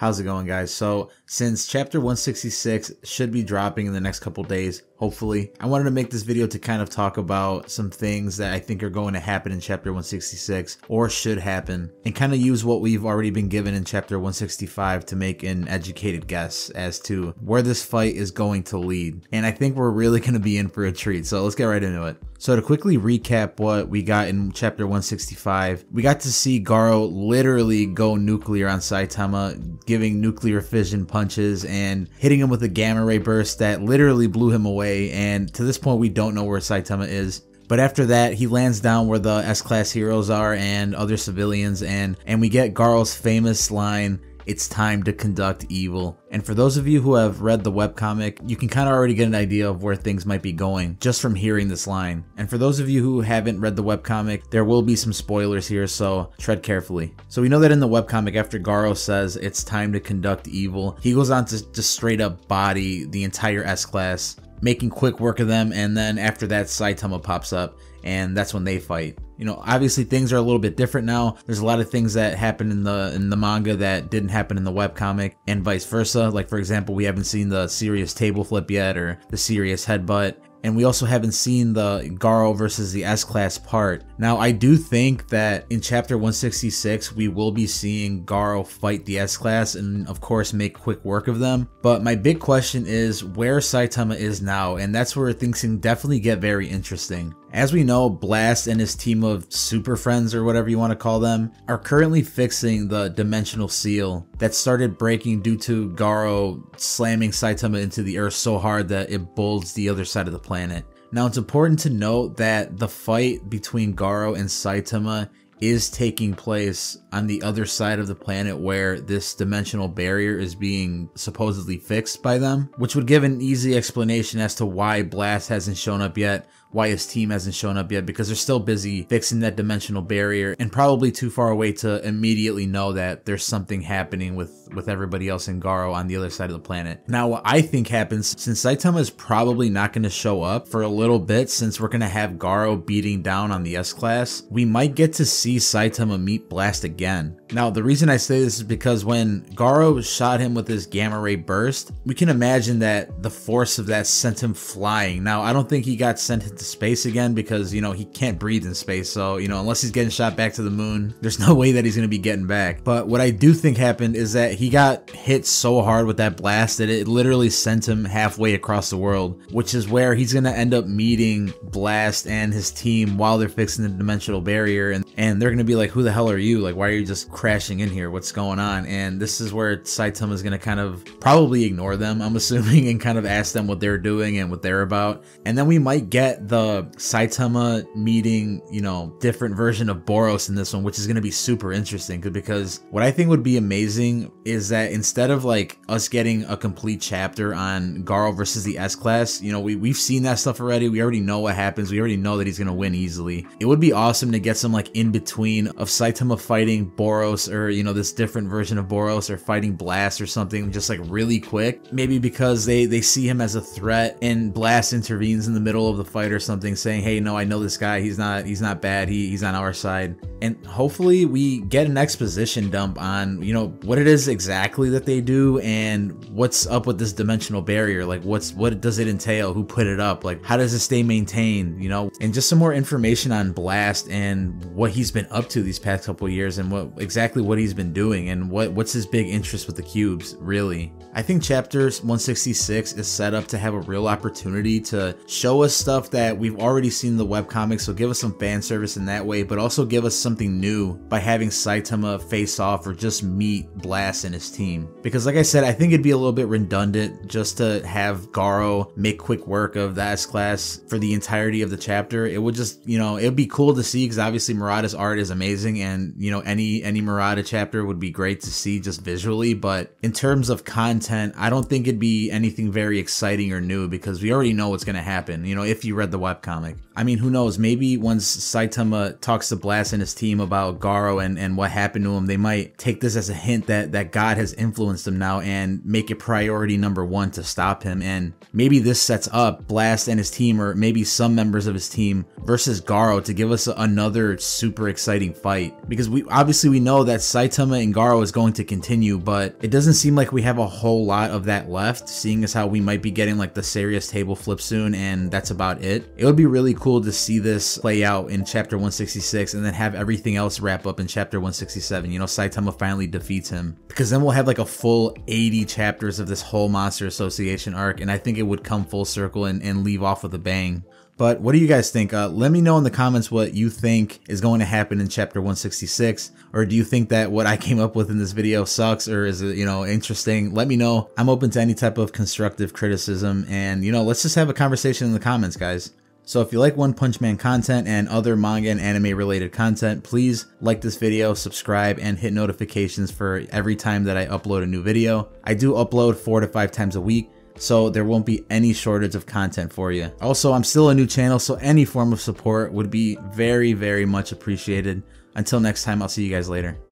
How's it going, guys? So since chapter 166 should be dropping in the next couple days, hopefully, I wanted to make this video to kind of talk about some things that I think are going to happen in chapter 166 or should happen, and kind of use what we've already been given in chapter 165 to make an educated guess as to where this fight is going to lead. And I think we're really going to be in for a treat, so let's get right into it. So to quickly recap what we got in chapter 165, we got to see Garou literally go nuclear on Saitama, giving nuclear fission punches and hitting him with a gamma ray burst that literally blew him away, and to this point we don't know where Saitama is. But after that, he lands down where the S-class heroes are and other civilians, and we get Garou's famous line, "It's time to conduct evil." And for those of you who have read the webcomic, you can kind of already get an idea of where things might be going just from hearing this line. And for those of you who haven't read the webcomic, there will be some spoilers here, so tread carefully. So we know that in the webcomic, after Garou says it's time to conduct evil, he goes on to just straight up body the entire S-class, making quick work of them, and then after that Saitama pops up, and that's when they fight. You know, obviously things are a little bit different now. There's a lot of things that happen in the manga that didn't happen in the webcomic, and vice versa. Like, for example, we haven't seen the serious table flip yet, or the serious headbutt. And we also haven't seen the Garou versus the S-class part. Now, I do think that in chapter 166, we will be seeing Garou fight the S-class and, of course, make quick work of them. But my big question is where Saitama is now, and that's where things can definitely get very interesting. As we know, Blast and his team of super friends, or whatever you want to call them, are currently fixing the dimensional seal that started breaking due to Garou slamming Saitama into the earth so hard that it bulged the other side of the planet. Now, it's important to note that the fight between Garou and Saitama is taking place on the other side of the planet where this dimensional barrier is being supposedly fixed by them, which would give an easy explanation as to why Blast hasn't shown up yet, why his team hasn't shown up yet, because they're still busy fixing that dimensional barrier and probably too far away to immediately know that there's something happening with everybody else in Garou on the other side of the planet. Now, what I think happens, since Saitama is probably not going to show up for a little bit, since we're going to have Garou beating down on the S-class, we might get to see Saitama meet Blast again. Now, the reason I say this is because when Garou shot him with his gamma ray burst, we can imagine that the force of that sent him flying. Now, I don't think he got sent into space again because, you know, he can't breathe in space. So, you know, unless he's getting shot back to the moon, there's no way that he's going to be getting back. But what I do think happened is that he got hit so hard with that blast that it literally sent him halfway across the world, which is where he's going to end up meeting Blast and his team while they're fixing the dimensional barrier. And they're going to be like, who the hell are you? Like, why are you just crashing in here? What's going on? And this is where Saitama is going to kind of probably ignore them, I'm assuming, and kind of ask them what they're doing and what they're about. And then we might get the Saitama meeting, you know, different version of Boros in this one, which is going to be super interesting, because what I think would be amazing is that instead of like us getting a complete chapter on Garou versus the S-class, you know, we've seen that stuff already. We already know what happens. We already know that he's going to win easily. It would be awesome to get some like in between of Saitama fighting Boros, or, you know, this different version of Boros, or fighting Blast or something, just like really quick. Maybe because they see him as a threat and Blast intervenes in the middle of the fight or something, saying, hey, no, I know this guy, he's not bad, he's on our side. And hopefully we get an exposition dump on, you know, what it is exactly that they do and what's up with this dimensional barrier. Like, what does it entail? Who put it up? Like, how does it stay maintained? You know, and just some more information on Blast and what he's been up to these past couple of years, and exactly what he's been doing, and what's his big interest with the cubes, really. I think chapter 166 is set up to have a real opportunity to show us stuff that we've already seen in the webcomics, so give us some fan service in that way, but also give us something new by having Saitama face off or just meet Blast and his team. Because like I said, I think it'd be a little bit redundant just to have Garou make quick work of the S-class for the entirety of the chapter. It would just, you know, it would be cool to see, because obviously Murata's art is amazing, and, you know, any Murata chapter would be great to see just visually, but in terms of content, I don't think it'd be anything very exciting or new, because we already know what's going to happen, you know, if you read the webcomic. I mean, who knows, maybe once Saitama talks to Blast and his team about Garou and what happened to him, they might take this as a hint that God has influenced him now and make it priority number one to stop him. And maybe this sets up Blast and his team, or maybe some members of his team, versus Garou to give us another super exciting fight, because we obviously know that Saitama and Garou is going to continue, but it doesn't seem like we have a whole lot of that left, seeing as how we might be getting like the serious table flip soon, and that's about it. It would be really cool to see this play out in chapter 166 and then have everything else wrap up in chapter 167. You know, Saitama finally defeats him, because then we'll have like a full 80 chapters of this whole Monster Association arc, and I think it would come full circle and leave off with a bang. But what do you guys think? Let me know in the comments what you think is going to happen in chapter 166. Or do you think that what I came up with in this video sucks, or is it, you know, interesting? Let me know. I'm open to any type of constructive criticism, and, you know, let's just have a conversation in the comments, guys. So if you like One Punch Man content and other manga and anime related content, please like this video, subscribe, and hit notifications for every time that I upload a new video. I do upload 4 to 5 times a week, so there won't be any shortage of content for you. Also, I'm still a new channel, so any form of support would be very, very much appreciated. Until next time, I'll see you guys later.